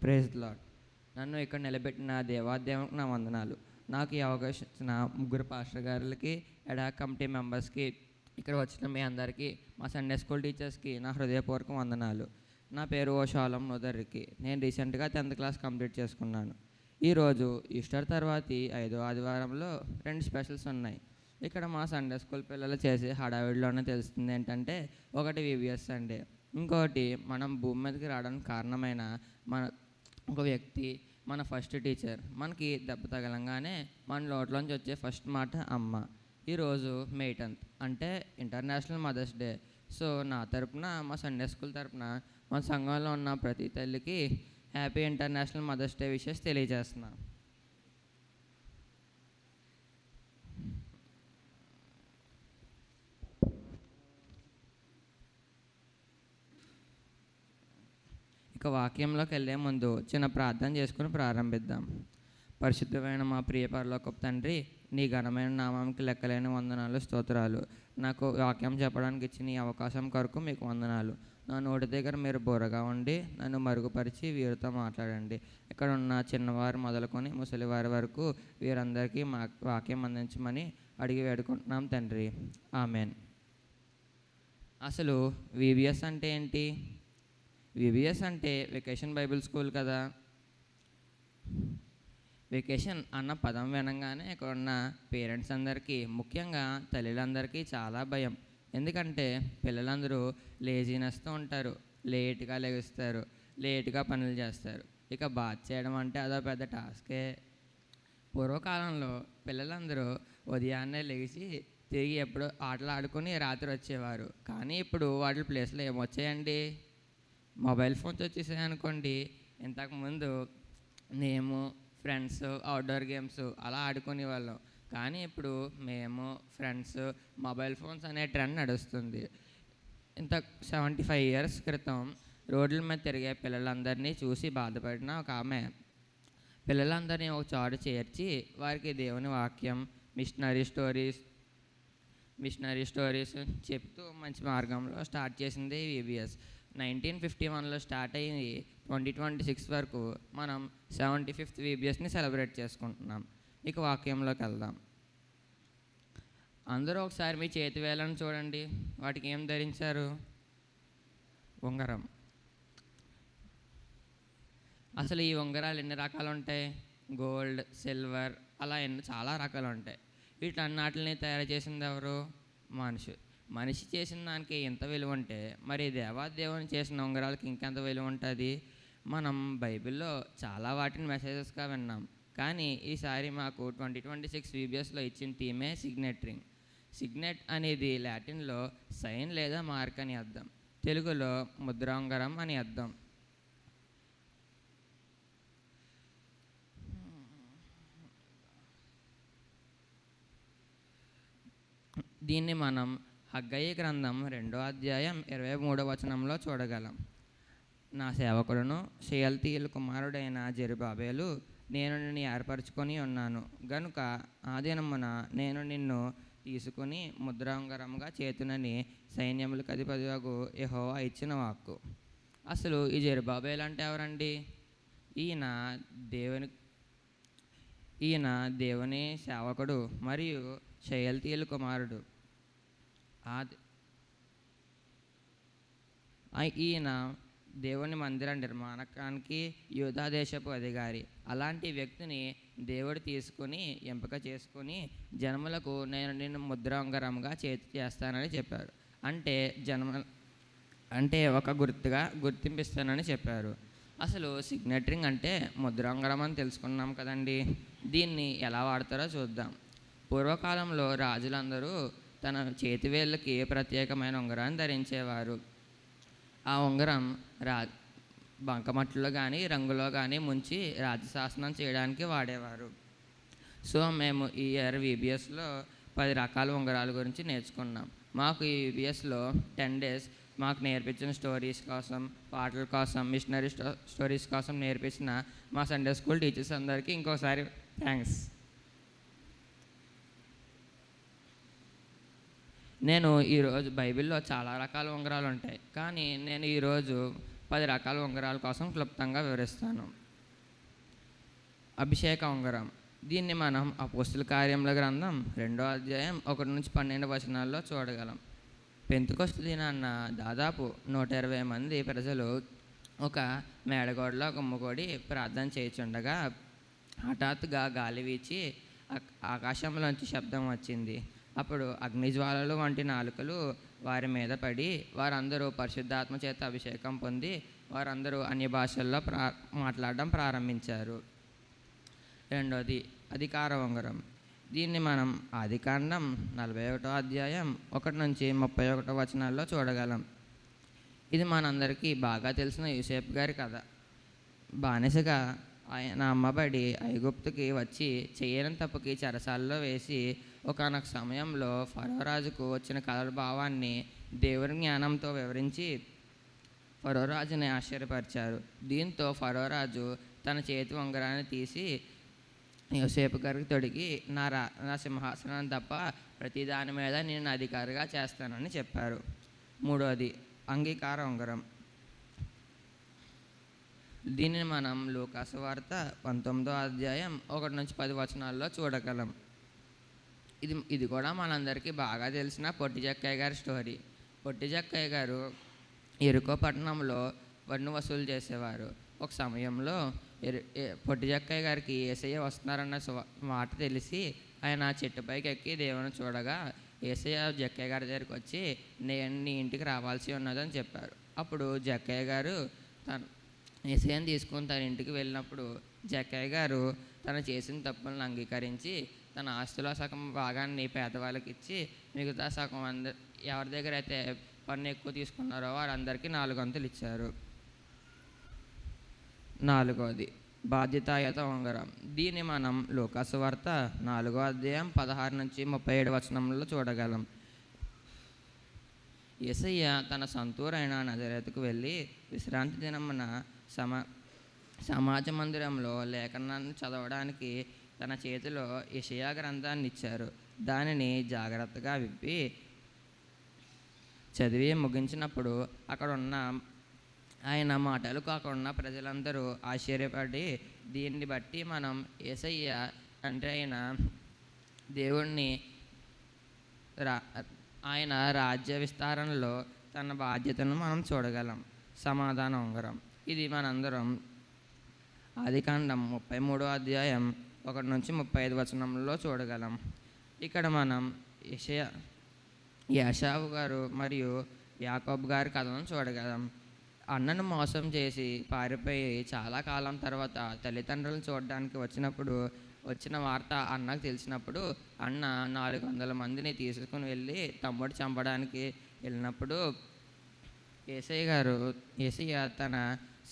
Praise lord. నన్ను ఇక్కడ నిలబెట్టిన దేవాదేవునికి నా వందనాలు. నాకు ఈ అవకాశం ఇచ్చిన ముగ్గురు పాస్టర్ గారులకి, ఎడా కమిటీ మెంబర్స్కి, ఇక్కడ వచ్చిన మీ అందరికీ, మా సండే స్కూల్ టీచర్స్కి నా హృదయపూర్వక వందనాలు. నా పేరు ఓ షాలం నోదర్రికి. నేను రీసెంట్గా 10th క్లాస్ కంప్లీట్ చేసుకున్నాను. ఈరోజు ఈస్టర్ తర్వాతి 5వ ఆదివారంలో 2 స్పెషల్స్ ఉన్నాయి. ఇక్కడ మా సండే స్కూల్ పిల్లలు చేసే హడావిడిలోనే తెలుస్తుంది ఏంటంటే, ఒకటి వివిఎస్ సండే, ఇంకోటి మనం భూమి మీదకి రావడానికి కారణమైన ఒక వ్యక్తి, మన ఫస్ట్ టీచర్. మనకి దెబ్బ తగలంగానే మన నోట్లోంచి వచ్చే ఫస్ట్ మాట అమ్మ. ఈరోజు May 10th అంటే ఇంటర్నేషనల్ మదర్స్ డే. సో నా తరపున, మా సండే స్కూల్ తరపున, మన సంఘంలో ఉన్న ప్రతి తల్లికి happy international Mother's Day wishes తెలియజేస్తున్నాను. ఇక వాక్యంలోకి వెళ్ళే ముందు చిన్న ప్రార్థన చేసుకుని ప్రారంభిద్దాం. పరిశుద్ధమైన మా ప్రియ పరలోకపు తండ్రి, నీ ఘనమైన నామానికి లెక్కలేని వందనాలు, స్తోత్రాలు. నాకు వాక్యం చెప్పడానికి ఇచ్చిన ఈ అవకాశం కొరకు మీకు వందనాలు. నా నోటి దగ్గర మీరు బోరగా ఉండి నన్ను మరుగుపరిచి వీరితో మాట్లాడండి. ఇక్కడ ఉన్న చిన్నవారు మొదలుకొని ముసలివారి వరకు వీరందరికీ మా వాక్యం అందించమని అడిగి వేడుకుంటున్నాం తండ్రి. ఆమెన్. అసలు వివిఎస్ అంటే ఏంటి? వివిఎస్ అంటే వెకేషన్ బైబిల్ స్కూల్ కదా. వెకేషన్ అన్న పదం వినంగానే ఇక్కడ ఉన్న పేరెంట్స్ అందరికీ, ముఖ్యంగా తల్లిదండ్రులందరికీ చాలా భయం. ఎందుకంటే పిల్లలందరూ లేజీనెస్తో ఉంటారు, లేట్గా లెగుస్తారు, లేట్గా పనులు చేస్తారు. ఇక బాత్ చేయడం అంటే అదో పెద్ద టాస్కే. పూర్వకాలంలో పిల్లలందరూ ఉదయాన్నే లెగిసి తిరిగి ఎప్పుడో ఆటలు ఆడుకొని రాత్రి వచ్చేవారు. కానీ ఇప్పుడు వాటి ప్లేస్లో ఏమొచ్చాయండి? మొబైల్ ఫోన్స్ వచ్చేసాయి అనుకోండి. ఇంతకుముందు మేము ఫ్రెండ్స్ అవుట్డోర్ గేమ్స్ అలా ఆడుకునే వాళ్ళం. కానీ ఇప్పుడు మేము ఫ్రెండ్స్ మొబైల్ ఫోన్స్ అనే ట్రెండ్ నడుస్తుంది. 75 years క్రితం రోడ్ల మీద తిరిగే పిల్లలందరినీ చూసి బాధపడిన ఒక ఆమె పిల్లలందరినీ ఒక చోట చేర్చి వారికి దేవుని వాక్యం, మిషనరీ స్టోరీస్ చెప్తూ మంచి మార్గంలో స్టార్ట్ చేసింది వివిఎస్. 1951లో స్టార్ట్ అయ్యి 2026 వరకు మనం 75th విబిఎస్ని సెలబ్రేట్ చేసుకుంటున్నాం. ఇక వాక్యంలోకి వెళ్దాం. అందరూ ఒకసారి మీ చేతి వేళ్ళను చూడండి. వాటికి ఏం ధరించారు? ఉంగరం. అసలు ఈ ఉంగరాలు ఎన్ని రకాలు ఉంటాయి? గోల్డ్, సిల్వర్, అలా చాలా రకాలు ఉంటాయి. వీటన్నిటిని తయారు చేసింది ఎవరు? మనిషి చేసిన దానికి ఎంత విలువ ఉంటే మరి దేవాదేవుని చేసిన ఉంగరాలకి ఇంకెంత విలువ ఉంటుంది? మనం బైబిల్లో చాలా వాటిని మెసేజెస్గా విన్నాం. కానీ ఈసారి మాకు 2026 విబిఎస్లో ఇచ్చిన థీమే సిగ్నెట్ రింగ్. సిగ్నెట్ అనేది లాటిన్లో సైన్ లేదా మార్క్ అని అర్థం, తెలుగులో ముద్ర ఉంగరం అని అర్థం. దీన్ని మనం హగ్గయి గ్రంథం 2వ అధ్యాయం 23వ వచనంలో చూడగలం. నా సేవకుడును షయల్తీయేలు కుమారుడైన జెరుబ్బాబెలు, నేను నిన్ను ఏర్పరచుకొని ఉన్నాను గనుక ఆ దినమున నేను నిన్ను తీసుకుని ముద్రాంగరంగా చేతునని సైన్యములకు అధిపతియగు యెహోవా ఇచ్చిన వాక్కు. అసలు ఈ జెరుబ్బాబెలు అంటే ఎవరండి? ఈయన దేవుని సేవకుడు మరియు షయల్తీయేలు కుమారుడు. ఈయన దేవుని మందిర నిర్మాణానికి యూదా దేశపు అధికారి. అలాంటి వ్యక్తిని దేవుడు తీసుకుని ఎంపిక చేసుకుని జనములకు నేను నిన్ను ముద్రాంగరంగా చేస్తానని చెప్పారు. అంటే ఒక గుర్తుగా గుర్తింపిస్తానని చెప్పారు. అసలు సిగ్నెట్ రింగ్ అంటే ముద్రాంగరం అని తెలుసుకున్నాం కదండి. దీన్ని ఎలా వాడతారో చూద్దాం. పూర్వకాలంలో రాజులందరూ తన చేతివేళ్ళకి ప్రత్యేకమైన ఉంగరాన్ని ధరించేవారు. ఆ ఉంగరం బంకమట్టిలో కానీ రంగులో కానీ ముంచి రాజశాసనం చేయడానికి వాడేవారు. సో మేము ఈ ఇయర్ విబిఎస్లో 10 రకాల ఉంగరాల గురించి నేర్చుకున్నాం. మాకు ఈ విబిఎస్లో 10 days మాకు నేర్పించిన స్టోరీస్ కోసం, పాటల కోసం, మిషనరీ స్టోరీస్ కోసం నేర్పించిన మా సండే స్కూల్ టీచర్స్ అందరికీ ఇంకోసారి థ్యాంక్స్. నేను ఈరోజు బైబిల్లో చాలా రకాల ఉంగరాలు ఉంటాయి, కానీ నేను ఈరోజు 10 రకాల ఉంగరాల కోసం క్లుప్తంగా వివరిస్తాను. అభిషేక ఉంగరం. దీన్ని మనం అపోస్తుల కార్యముల గ్రంథం 2వ అధ్యాయం 1-12 వచనాల్లో చూడగలం. పెంతెకొస్తు దినాన దాదాపు 120 మంది ప్రజలు ఒక మేడగోడలో గుమ్మగూడి ప్రార్థన చేయుచుండగా హఠాత్తుగా గాలి వీచి ఆకాశంలోంచి శబ్దం వచ్చింది. అప్పుడు అగ్నిజ్వాలలు వంటి నాలుకలు వారి మీద పడి వారందరూ పరిశుద్ధాత్మ చేత అభిషేకం పొంది వారందరూ అన్య భాషల్లో మాట్లాడడం ప్రారంభించారు. రెండోది అధికార ఉంగరం. దీన్ని మనం ఆదికాండం 41వ అధ్యాయం 1-31 వచనాల్లో చూడగలం. ఇది మనందరికీ బాగా తెలిసిన యూసేపు గారి కథ. బానిసగా ఆయన అమ్మబడి ఐగుప్తుకి వచ్చి చేయని తప్పుకి చెరసాలలో వేసి ఒకానొక సమయంలో ఫరో రాజుకు వచ్చిన కలల భావాన్ని దేవుని జ్ఞానంతో వివరించి ఫరో రాజుని ఆశ్చర్యపరిచారు. దీంతో ఫరో రాజు తన చేతి ఉంగరాన్ని తీసి యోసేపు గారికి తొడిగి నా సింహాసనం తప్ప ప్రతి దాని మీద నేను అధికారిగా చేస్తానని చెప్పారు. మూడోది అంగీకార ఉంగరం. దీనిని మనం లూకాసు వార్త 19వ అధ్యాయం 1-10 వచనాల్లో చూడగలం. ఇది కూడా మనందరికీ బాగా తెలిసిన పొట్టి జక్కయ్య గారి స్టోరీ. పొట్టి జక్కయ్య గారు ఎరుకో పట్టణంలో పన్ను వసూలు చేసేవారు. ఒక సమయంలో పొట్టి జక్కయ్య గారికి యేసయ్య వస్తున్నారన్న మాట తెలిసి ఆయన చెట్టుపైకి ఎక్కి దేవుని చూడగా యేసయ్య జక్కయ్య గారి దగ్గరికి వచ్చి నేను నీ ఇంటికి రావాల్సి ఉన్నదని చెప్పారు. అప్పుడు జక్కయ్య గారు యేసయ్యని తీసుకుని తన ఇంటికి వెళ్ళినప్పుడు జక్కయ్య గారు తను చేసిన తప్పులను అంగీకరించి తన ఆస్తిలో సగం భాగాన్ని పేదవాళ్ళకి ఇచ్చి మిగతా సగం ఎవరి దగ్గర అయితే పన్ను ఎక్కువ తీసుకున్నారో వారందరికీ 4 వంతులు ఇచ్చారు. నాలుగవది బాధ్యతాయుత ఉంగరం. దీన్ని మనం లూకాసు వార్త 4వ అధ్యాయం 16-37 వచనంలో చూడగలం. యేసయ్య తన సొంతూరైన నజరేతుకు వెళ్ళి విశ్రాంతి దినమున సమాజ మందిరంలో లేఖనాన్ని చదవడానికి తన చేతిలో యెషయా గ్రంథాన్ని ఇచ్చారు. దానిని జాగ్రత్తగా విప్పి చదివి ముగించినప్పుడు అక్కడున్న ఆయన మాటలకు అక్కడున్న ప్రజలందరూ ఆశ్చర్యపడి దీన్ని బట్టి మనం యేసయ్య అంటే ఆయన దేవుణ్ణి ఆయన రాజ్య విస్తరణలో తన బాధ్యతను మనం చూడగలం. సమాధాన ఉంగరం. ఇది మనందరం ఆదికాండం 33వ అధ్యాయం 1-35 వచనంలో చూడగలం. ఇక్కడ మనం యాషావు గారు మరియు యాకోబు గారి కథను చూడగలం. అన్నను మోసం చేసి పారిపోయి చాలా కాలం తర్వాత తల్లిదండ్రులను చూడడానికి వచ్చిన వార్త అన్నకు తెలిసినప్పుడు అన్న 400 మందిని తీసుకుని వెళ్ళి తమ్ముడు చంపడానికి వెళ్ళినప్పుడు యేసయ్య తన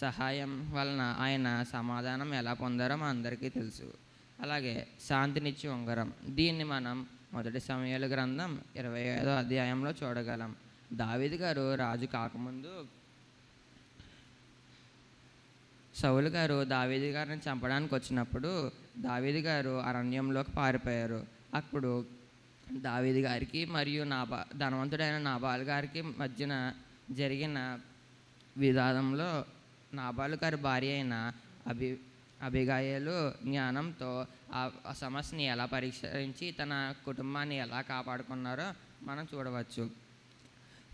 సహాయం వలన ఆయన సమాధానం ఎలా పొందారో మా అందరికీ తెలుసు. అలాగే శాంతినిచ్చి ఉంగరం. దీన్ని మనం 1 సమూయేలు గ్రంథం 25వ అధ్యాయంలో చూడగలం. దావీదు గారు రాజు కాకముందు సౌలు గారు దావీదు గారిని చంపడానికి వచ్చినప్పుడు దావీదు గారు అరణ్యంలోకి పారిపోయారు. అప్పుడు దావీదు గారికి మరియు ధనవంతుడైన నాబాలు గారికి మధ్యన జరిగిన వివాదంలో నాబాలు గారి భార్య అయిన అబిగయలు జ్ఞానంతో ఆ సమస్యని ఎలా పరిష్కరించి తన కుటుంబాన్ని ఎలా కాపాడుకున్నారో మనం చూడవచ్చు.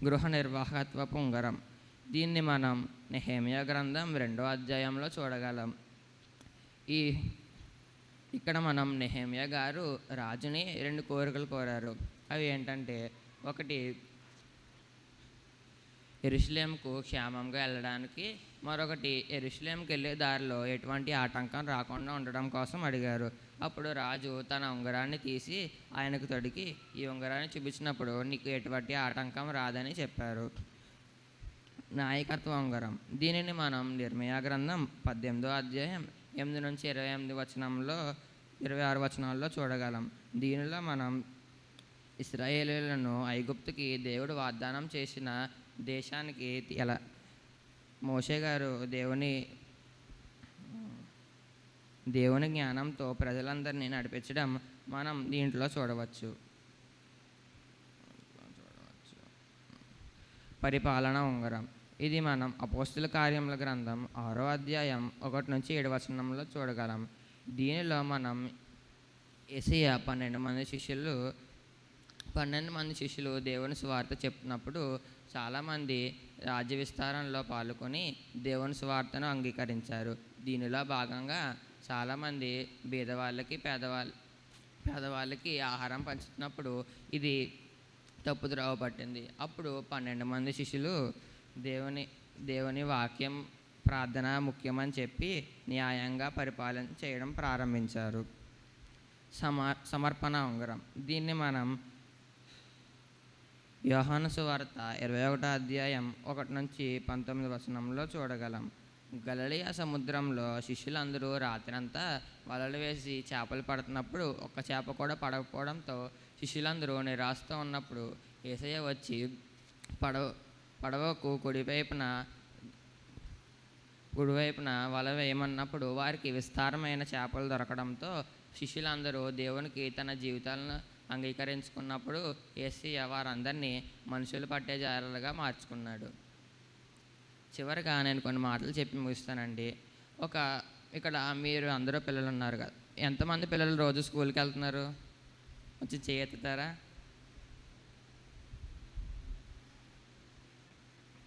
గృహ నిర్వాహకత్వపు ఉంగరం. దీన్ని మనం నెహెమ్యా గ్రంథం 2వ అధ్యాయంలో చూడగలం. ఇక్కడ మనం నెహెమ్యా గారు రాజుని 2 కోరికలు కోరారు. అవి ఏంటంటే, ఒకటి యెరూషలేముకు క్షేమంగా వెళ్ళడానికి, మరొకటి యెరూషలేముకి వెళ్ళే దారిలో ఎటువంటి ఆటంకం రాకుండా ఉండడం కోసం అడిగారు. అప్పుడు రాజు తన ఉంగరాన్ని తీసి ఆయనకు తొడిగి ఈ ఉంగరాన్ని చూపించినప్పుడు నీకు ఎటువంటి ఆటంకం రాదని చెప్పారు. నాయకత్వ ఉంగరం. దీనిని మనం ఇర్మీయా గ్రంథం 18వ అధ్యాయం 8-26 వచనాల్లో చూడగలం. దీనిలో మనం ఇశ్రాయేలీయులను ఐగుప్తుకి దేవుడు వాగ్దానం చేసిన దేశానికి ఎలా మోషే గారు దేవుని జ్ఞానంతో ప్రజలందరినీ నడిపించడం మనం దీంట్లో చూడవచ్చు. పరిపాలన ఉంగరం. ఇది మనం అపోస్తుల కార్యముల గ్రంథం 6వ అధ్యాయం 1 నుంచి 7 వచనంలో చూడగలం. దీనిలో మనం యేసయ్య 12 మంది శిష్యులు దేవుని సువార్త చెప్తున్నప్పుడు చాలామంది రాజ్య విస్తారంలో పాల్గొని దేవుని సువార్తను అంగీకరించారు. దీనిలో భాగంగా చాలామంది బీదవాళ్ళకి పేదవాళ్ళకి ఆహారం పంచుతున్నప్పుడు ఇది తప్పుద్రోవ పట్టింది. అప్పుడు 12 మంది శిష్యులు దేవుని వాక్యం ప్రార్థన ముఖ్యమని చెప్పి న్యాయంగా పరిపాలన చేయడం ప్రారంభించారు. సమర్పణ ఉంగరం. దీన్ని మనం యోహాను సువార్త 21వ అధ్యాయం 1 నుంచి 19 వచనంలో చూడగలం. గలిలయ సముద్రంలో శిష్యులందరూ రాత్రంతా వలలు వేసి చేపలు పడుతున్నప్పుడు ఒక్క చేప కూడా పడకపోవడంతో శిష్యులందరూ నిరాశతో ఉన్నప్పుడు యేసయ్య వచ్చి పడవకు కుడివైపున వల వేయమన్నప్పుడు వారికి విస్తారమైన చేపలు దొరకడంతో శిష్యులందరూ దేవునికి తన జీవితాలను అంగీకరించుకున్నప్పుడు యేసయ్య వారందరినీ మనుషులు పట్టే జాలలుగా మార్చుకున్నాడు. చివరిగా నేను కొన్ని మాటలు చెప్పి ముగిస్తానండి. ఇక్కడ మీరు అందరూ పిల్లలు ఉన్నారు కదా, ఎంతమంది పిల్లలు రోజు స్కూల్కి వెళ్తున్నారు? వచ్చి చేయెత్తుతారా?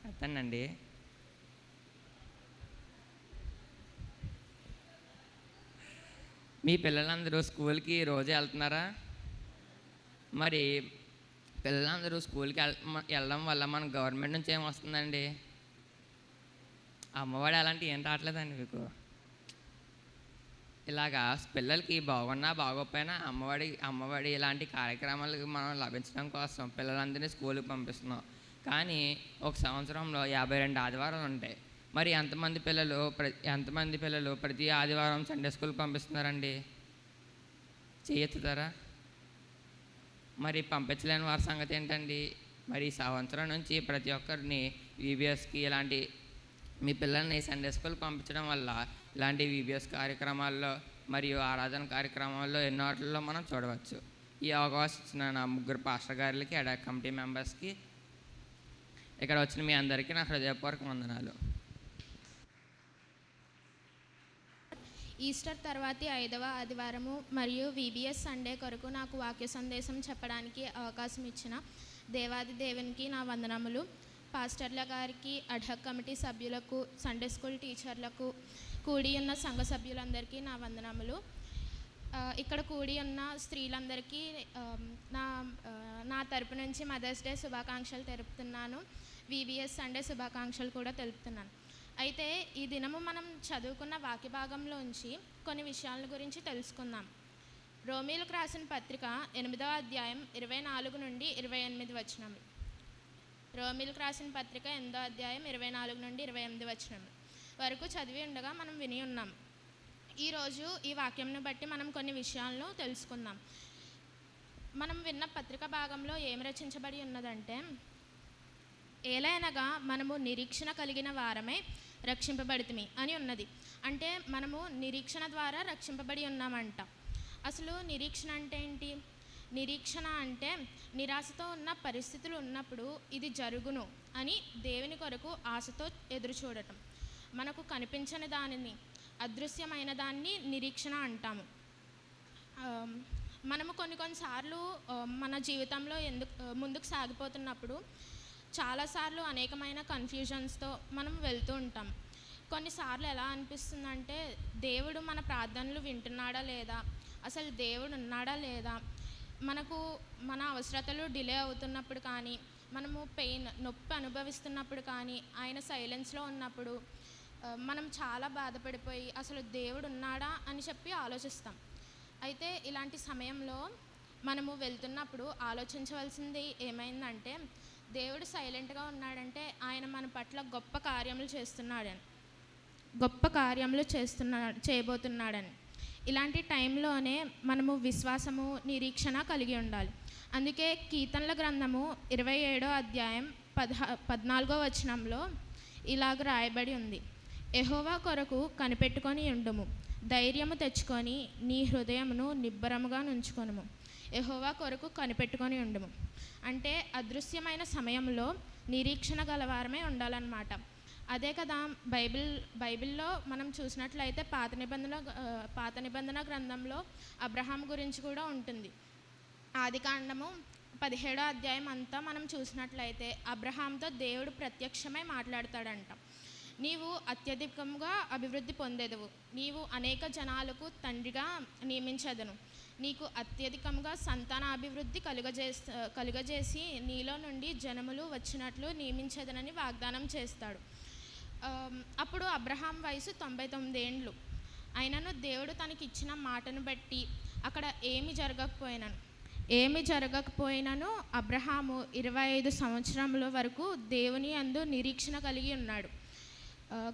ఎత్తండి. మీ పిల్లలందరూ స్కూల్కి రోజు వెళ్తున్నారా? మరి పిల్లలందరూ స్కూల్కి వెళ్ళడం వల్ల మన గవర్నమెంట్ నుంచి ఏమొస్తుందండి? అమ్మఒడి అలాంటివి ఏం రావట్లేదండి మీకు? ఇలాగా పిల్లలకి బాగున్నా బాగోకపోయినా అమ్మఒడి ఇలాంటి కార్యక్రమాలకు మనం లభించడం కోసం పిల్లలందరినీ స్కూల్కి పంపిస్తున్నాం. కానీ ఒక సంవత్సరంలో 52 ఆదివారాలు ఉంటాయి. మరి ఎంతమంది పిల్లలు ప్రతి ఆదివారం సండే స్కూల్కి పంపిస్తున్నారండి? చేయెత్తుతారా? మరి పంపించలేని వారి సంగతి ఏంటండి? మరి ఈ సంవత్సరం నుంచి ప్రతి ఒక్కరిని VBSకి ఇలాంటి మీ పిల్లల్ని సండే స్కూల్కి పంపించడం వల్ల ఇలాంటి VBS కార్యక్రమాల్లో మరియు ఆరాధన కార్యక్రమాల్లో ఎన్నో వాటిల్లో మనం చూడవచ్చు. ఈ అవకాశం ఇచ్చిన నా 3 పాస్టర్ గారులకి, అడాక్ కమిటీ మెంబర్స్కి, ఇక్కడ వచ్చిన మీ అందరికీ నా హృదయపూర్వక వందనాలు. ఈస్టర్ తర్వాతి 5వ ఆదివారము మరియు VBS సండే కొరకు నాకు వాక్య సందేశం చెప్పడానికి అవకాశం ఇచ్చిన దేవాది దేవునికి నా వందనములు. పాస్టర్ల గారికి, అడాక్ కమిటీ సభ్యులకు, సండే స్కూల్ టీచర్లకు, కూడి ఉన్న సంఘ సభ్యులందరికీ నా వందనములు. ఇక్కడ కూడి ఉన్న స్త్రీలందరికీ నా తరపు నుంచి మదర్స్ డే శుభాకాంక్షలు తెలుపుతున్నాను. VBS సండే శుభాకాంక్షలు కూడా తెలుపుతున్నాను. అయితే ఈ దినము మనం చదువుకున్న వాక్య భాగంలోంచి కొన్ని విషయాల గురించి తెలుసుకుందాం. రోమీలకు రాసిన పత్రిక 8వ అధ్యాయం 24 నుండి 28 వచనములు. రోమీలకు రాసిన పత్రిక 8వ అధ్యాయం 24 నుండి 28 వచనములు వరకు చదివి ఉండగా మనం విని ఉన్నాం. ఈరోజు ఈ వాక్యంను బట్టి మనం కొన్ని విషయాలను తెలుసుకుందాం. మనం విన్న పత్రిక భాగంలో ఏం రచించబడి ఉన్నదంటే, ఏలైనగా మనము నిరీక్షణ కలిగిన వారమే రక్షింపబడితిమి అని ఉన్నది. అంటే మనము నిరీక్షణ ద్వారా రక్షింపబడి ఉన్నామంట. అసలు నిరీక్షణ అంటే ఏంటి? నిరీక్షణ అంటే నిరాశతో ఉన్న పరిస్థితులు ఉన్నప్పుడు ఇది జరుగును అని దేవుని కొరకు ఆశతో ఎదురు చూడటం. మనకు కనిపించని దానిని, అదృశ్యమైన దాన్ని నిరీక్షణ అంటాము. మనము కొన్నిసార్లు మన జీవితంలో ముందుకు సాగిపోతున్నప్పుడు చాలాసార్లు అనేకమైన కన్ఫ్యూజన్స్తో మనం వెళ్తూ ఉంటాం. కొన్నిసార్లు ఎలా అనిపిస్తుందంటే, దేవుడు మన ప్రార్థనలు వింటున్నాడా లేదా, అసలు దేవుడు ఉన్నాడా లేదా, మన అవసరతలు డిలే అవుతున్నప్పుడు కానీ, మనము నొప్పి అనుభవిస్తున్నప్పుడు కానీ, ఆయన సైలెన్స్లో ఉన్నప్పుడు మనం చాలా బాధపడిపోయి అసలు దేవుడు ఉన్నాడా అని చెప్పి ఆలోచిస్తాం. అయితే ఇలాంటి సమయంలో మనము వెళ్తున్నప్పుడు ఆలోచించవలసింది ఏమైందంటే, దేవుడు సైలెంట్గా ఉన్నాడంటే ఆయన మన పట్ల గొప్ప కార్యములు చేయబోతున్నాడని. ఇలాంటి టైంలోనే మనము విశ్వాసము, నిరీక్షణ కలిగి ఉండాలి. అందుకే కీర్తనల గ్రంథము 27వ అధ్యాయం 14వ వచనంలో ఇలాగ రాయబడి ఉంది: యెహోవా కొరకు కనిపెట్టుకొని ఉండుము, ధైర్యము తెచ్చుకొని నీ హృదయమును నిబ్బరముగా నుంచుకొనుము. యెహోవా కొరకు కనిపెట్టుకొని ఉండుము. అంటే అదృశ్యమైన సమయంలో నిరీక్షణ గలవారమే ఉండాలన్నమాట. అదే కదా బైబిల్లో మనం చూసినట్లయితే పాత నిబంధన గ్రంథంలో అబ్రహాం గురించి కూడా ఉంటుంది. ఆదికాండము 17వ అధ్యాయం అంతా మనం చూసినట్లయితే అబ్రహాంతో దేవుడు ప్రత్యక్షమై మాట్లాడతాడంట. నీవు అత్యధికంగా అభివృద్ధి పొందేదవు, నీవు అనేక జనాలకు తండ్రిగా నియమించదను, నీకు అత్యధికంగా సంతానాభివృద్ధి కలుగజేసి నీలో నుండి జనములు వచ్చినట్లు నియమించదనని వాగ్దానం చేస్తాడు. అప్పుడు అబ్రహాం వయసు 99 ఏండ్లు. అయినను దేవుడు తనకి ఇచ్చిన మాటను బట్టి అక్కడ ఏమి జరగకపోయినను అబ్రహాము 25 సంవత్సరముల వరకు దేవుని యందు నిరీక్షణ కలిగి ఉన్నాడు.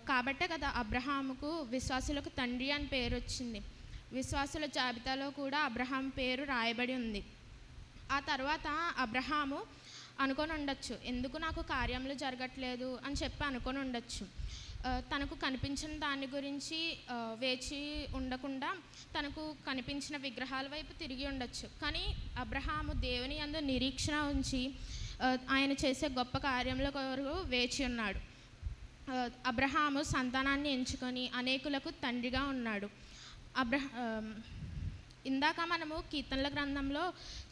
కాబట్టే కదా అబ్రహాముకు విశ్వాసులకు తండ్రి అని పేరు వచ్చింది. విశ్వాసుల జాబితాలో కూడా అబ్రహాం పేరు రాయబడి ఉంది. ఆ తర్వాత అబ్రహాము అనుకొని ఉండొచ్చు, ఎందుకు నాకు కార్యములు జరగట్లేదు అని చెప్పి అనుకొని ఉండొచ్చు. తనకు కనిపించిన దాని గురించి వేచి ఉండకుండా తనకు కనిపించిన విగ్రహాల వైపు తిరిగి ఉండొచ్చు. కానీ అబ్రహాము దేవుని యందు నిరీక్షణ ఉంచి ఆయన చేసే గొప్ప కార్యముల కొరకు వేచి ఉన్నాడు. అబ్రహాము సంతానాన్ని ఎంచుకొని అనేకులకు తండ్రిగా ఉన్నాడు. ఇందాక మనము కీర్తనల గ్రంథంలో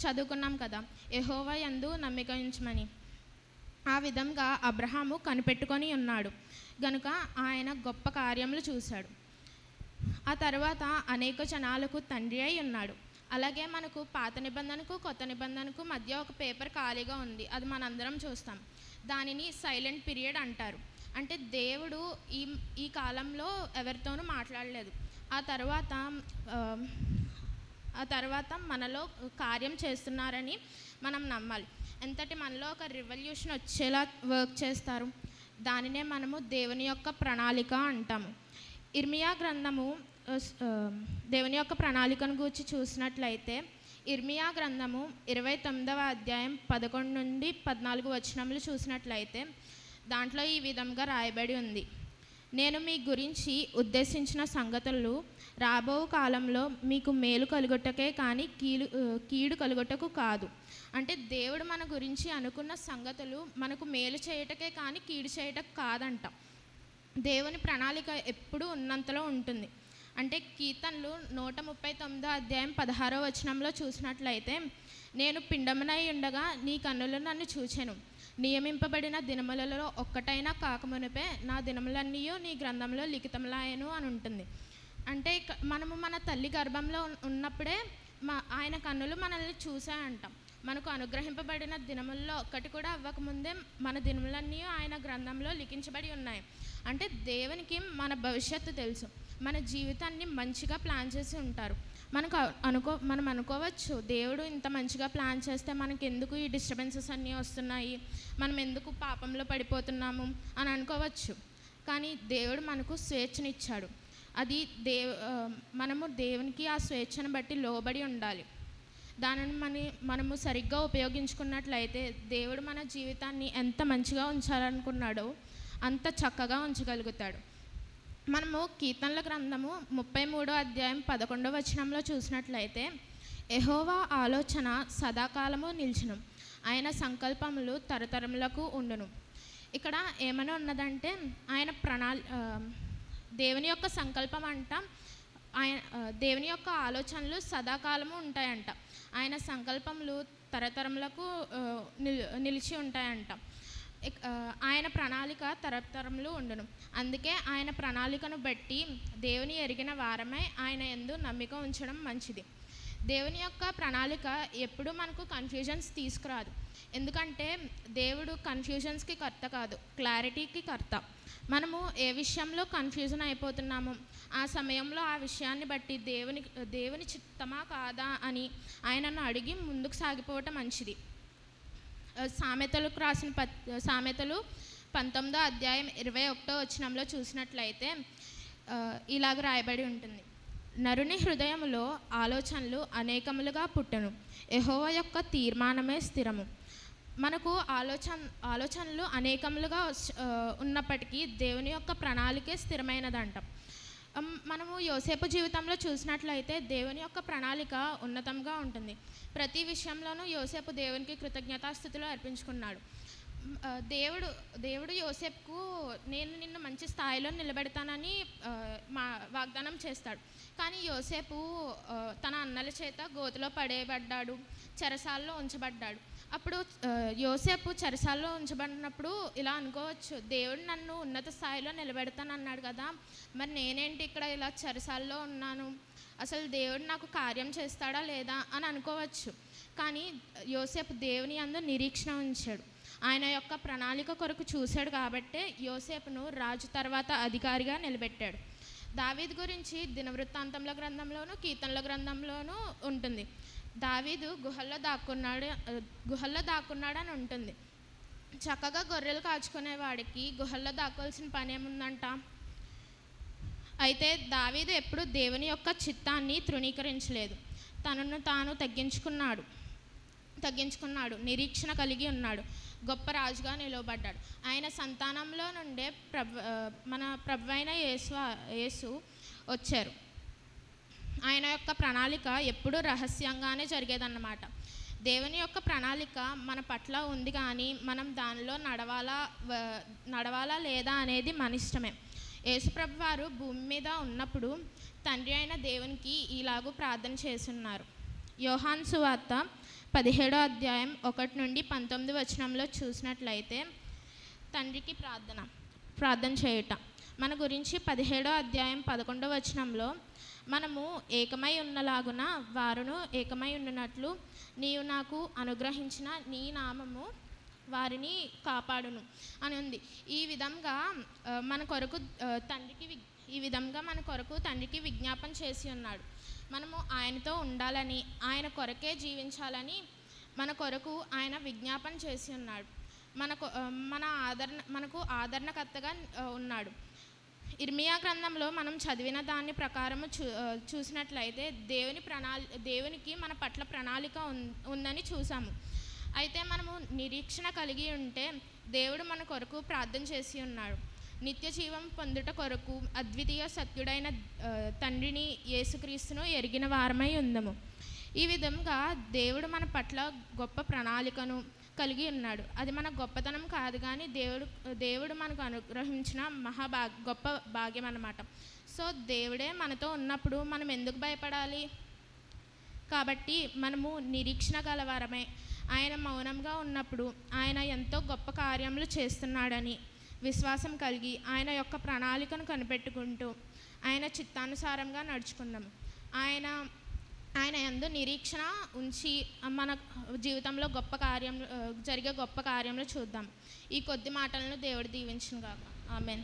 చదువుకున్నాం కదా, యెహోవా యందు నమ్మిక ఉంచమని. ఆ విధంగా అబ్రహాము కనిపెట్టుకొని ఉన్నాడు గనుక ఆయన గొప్ప కార్యములు చూశాడు. ఆ తర్వాత అనేక జనాలకు తండ్రి అయి ఉన్నాడు. అలాగే మనకు పాత నిబంధనకు కొత్త నిబంధనకు మధ్య ఒక పేపర్ ఖాళీగా ఉంది, అది మనందరం చూస్తాం. దానిని సైలెంట్ పీరియడ్ అంటారు. అంటే దేవుడు ఈ కాలంలో ఎవరితోనూ మాట్లాడలేదు. ఆ తర్వాత మనలో కార్యం చేస్తున్నారని మనం నమ్మాలి. ఎంతటి మనలో ఒక రివల్యూషన్ వచ్చేలా వర్క్ చేస్తారు, దానినే మనము దేవుని యొక్క ప్రణాళిక అంటాము. ఇర్మియా గ్రంథము దేవుని యొక్క ప్రణాళికను గురించి చూసినట్లయితే ఇర్మియా గ్రంథము 29వ అధ్యాయం 11 నుండి 14 వచనములు చూసినట్లయితే దాంట్లో ఈ విధంగా రాయబడి ఉంది. నేను మీ గురించి ఉద్దేశించిన సంగతులు రాబో కాలంలో మీకు మేలు కలుగుటకే కానీ కీడు కలుగుటకు కాదు. అంటే దేవుడు మన గురించి అనుకున్న సంగతులు మనకు మేలు చేయటకే కానీ కీడు చేయటం కాదంట. దేవుని ప్రణాళిక ఎప్పుడూ ఉన్నంతలో ఉంటుంది. అంటే కీర్తనలు 139వ అధ్యాయం 16వ వచనంలో చూసినట్లయితే నేను పిండమునై ఉండగా నీ కన్నులు నన్ను చూచెను, నియమింపబడిన దినములలో ఒక్కటైనా కాకమునిపే నా దినములన్నీ నీ గ్రంథంలో లిఖితములాయను అని ఉంటుంది. అంటే మనము మన తల్లి గర్భంలో ఉన్నప్పుడే ఆయన కన్నులు మనల్ని చూసాయంటాం. మనకు అనుగ్రహింపబడిన దినముల్లో ఒక్కటి కూడా అవ్వకముందే మన దినములన్నీ ఆయన గ్రంథంలో లిఖించబడి ఉన్నాయి. అంటే దేవునికి మన భవిష్యత్తు తెలుసు, మన జీవితాన్ని మంచిగా ప్లాన్ చేసి ఉంటారు. మనం అనుకోవచ్చు, దేవుడు ఇంత మంచిగా ప్లాన్ చేస్తే మనకి ఎందుకు ఈ డిస్టర్బెన్సెస్ అన్నీ వస్తున్నాయి, మనం ఎందుకు పాపంలో పడిపోతున్నాము అని అనుకోవచ్చు. కానీ దేవుడు మనకు స్వేచ్ఛనిచ్చాడు. అది మనము దేవునికి ఆ స్వేచ్ఛను బట్టి లోబడి ఉండాలి. దానిని మనము సరిగ్గా ఉపయోగించుకున్నట్లయితే దేవుడు మన జీవితాన్ని ఎంత మంచిగా ఉంచాలనుకున్నాడో అంత చక్కగా ఉంచగలుగుతాడు. మనము కీర్తనల గ్రంథము 33వ అధ్యాయం 11వ వచనంలో చూసినట్లయితే యెహోవా ఆలోచన సదాకాలము నిలిచును, ఆయన సంకల్పములు తరతరములకు ఉండును. ఇక్కడ ఏమైనా ఉన్నదంటే ఆయన దేవుని యొక్క సంకల్పం అంట, దేవుని యొక్క ఆలోచనలు సదాకాలము ఉంటాయంట. ఆయన సంకల్పములు తరతరములకు నిలిచి ఉంటాయంట. ఆయన ప్రణాళిక తరతరములు ఉండును. అందుకే ఆయన ప్రణాళికను బట్టి దేవుని ఎరిగిన వారమై ఆయన యందు నమ్మిక ఉంచడం మంచిది. దేవుని యొక్క ప్రణాళిక ఎప్పుడూ మనకు కన్ఫ్యూజన్స్ తీసుకురాదు. ఎందుకంటే దేవుడు కన్ఫ్యూజన్స్కి కర్త కాదు, క్లారిటీకి కర్త. మనము ఏ విషయంలో కన్ఫ్యూజన్ అయిపోతున్నామో ఆ సమయంలో ఆ విషయాన్ని బట్టి దేవుని చిత్తమా కాదా అని ఆయనను అడిగి ముందుకు సాగిపోవటం మంచిది. సామెతలకు రాసిన సామెతలు 19వ అధ్యాయం 21వ వచనంలో చూసినట్లయితే ఇలాగ రాయబడి ఉంటుంది, నరుని హృదయములో ఆలోచనలు అనేకములుగా పుట్టెను, యెహోవా యొక్క తీర్మానమే స్థిరము. మనకు ఆలోచనలు అనేకములుగా ఉన్నప్పటికీ దేవుని యొక్క ప్రణాళికే స్థిరమైనదంట. మనము యోసేపు జీవితంలో చూసినట్లయితే దేవుని యొక్క ప్రణాళిక ఉన్నతంగా ఉంటుంది. ప్రతి విషయంలోనూ యోసేపు దేవునికి కృతజ్ఞతాస్థుతులు అర్పించుకున్నాడు. దేవుడు యోసేపుకు నేను నిన్ను మంచి స్థాయిలో నిలబెడతానని వాగ్దానం చేస్తాడు. కానీ యోసేపు తన అన్నల చేత గోతిలో పడేయబడ్డాడు, చెరసాల్లో ఉంచబడ్డాడు. అప్పుడు యోసేపు చెరసాల్లో ఉంచబడినప్పుడు ఇలా అనుకోవచ్చు, దేవుడు నన్ను ఉన్నత స్థాయిలో నిలబెడతానన్నాడు కదా, మరి నేనేంటి ఇక్కడ ఇలా చెరసాల్లో ఉన్నాను, అసలు దేవుడు నాకు కార్యం చేస్తాడా లేదా అని అనుకోవచ్చు. కానీ యోసేపు దేవుని యందు నిరీక్షణ ఉంచాడు. ఆయన యొక్క ప్రణాళిక కొరకు చూశాడు కాబట్టే యోసేపును రాజు తర్వాత అధికారిగా నిలబెట్టాడు. దావీదు గురించి దినవృత్తాంతముల గ్రంథంలోనూ కీర్తనల గ్రంథంలోనూ ఉంటుంది. దావీదు గుహల్లో దాక్కున్నాడని ఉంటుంది. చక్కగా గొర్రెలు కాచుకునేవాడికి గుహల్లో దాక్కోవాల్సిన పని ఏముందంట? అయితే దావీదు ఎప్పుడు దేవుని యొక్క చిత్తాన్ని తృణీకరించలేదు. తనను తాను తగ్గించుకున్నాడు, నిరీక్షణ కలిగి ఉన్నాడు, గొప్ప రాజుగా నిలవబడ్డాడు. ఆయన సంతానంలో నుండే మన ప్రభువైన యేసు వచ్చారు. ఆయన యొక్క ప్రణాళిక ఎప్పుడూ రహస్యంగానే జరిగేదన్నమాట. దేవుని యొక్క ప్రణాళిక మన పట్ల ఉంది, కానీ మనం దానిలో నడవాలా లేదా అనేది మన ఇష్టమే. యేసుప్రభు వారు భూమి మీద ఉన్నప్పుడు తండ్రి అయిన దేవునికి ఇలాగూ ప్రార్థన చేస్తున్నారు. యోహాను సువార్త 17వ అధ్యాయం 1 నుండి 19 వచనంలో చూసినట్లయితే తండ్రికి ప్రార్థన చేయుట మన గురించి 17వ అధ్యాయం 11వ వచనంలో మనము ఏకమై ఉన్నలాగున వారును ఏకమై ఉన్నట్లు నీవు నాకు అనుగ్రహించిన నీ నామము వారిని కాపాడును అని ఉంది. ఈ విధంగా మన కొరకు తండ్రికి విజ్ఞాపన చేసి ఉన్నాడు. మనము ఆయనతో ఉండాలని, ఆయన కొరకే జీవించాలని మన కొరకు ఆయన విజ్ఞాపన చేసి ఉన్నాడు. మనకు ఆదరణకర్తగా ఉన్నాడు. ఇర్మియా గ్రంథంలో మనం చదివిన దాని ప్రకారము చూసినట్లయితే దేవునికి మన పట్ల ప్రణాళిక ఉందని చూసాము. అయితే మనము నిరీక్షణ కలిగి ఉంటే దేవుడు మన కొరకు ప్రార్థన చేసి ఉన్నాడు. నిత్య జీవం పొందుట కొరకు అద్వితీయ సత్యుడైన తండ్రిని యేసుక్రీస్తును ఎరిగిన వారమై ఉందము. ఈ విధంగా దేవుడు మన పట్ల గొప్ప ప్రణాళికను కలిగి ఉన్నాడు. అది మన గొప్పతనం కాదు, కానీ దేవుడు మనకు అనుగ్రహించిన గొప్ప భాగ్యం అన్నమాట. సో దేవుడే మనతో ఉన్నప్పుడు మనం ఎందుకు భయపడాలి? కాబట్టి మనము నిరీక్షణ గలవారమే. ఆయన మౌనంగా ఉన్నప్పుడు ఆయన ఎంతో గొప్ప కార్యములు చేస్తున్నాడని విశ్వాసం కలిగి ఆయన యొక్క ప్రణాళికను కనిపెట్టుకుంటూ ఆయన చిత్తానుసారంగా నడుచుకుందాము. ఆయన యందు నిరీక్షణ ఉంచి మన జీవితంలో జరిగే గొప్ప కార్యములు చూద్దాం. ఈ కొద్ది మాటలను దేవుడు దీవించును గాక. ఆమేన్.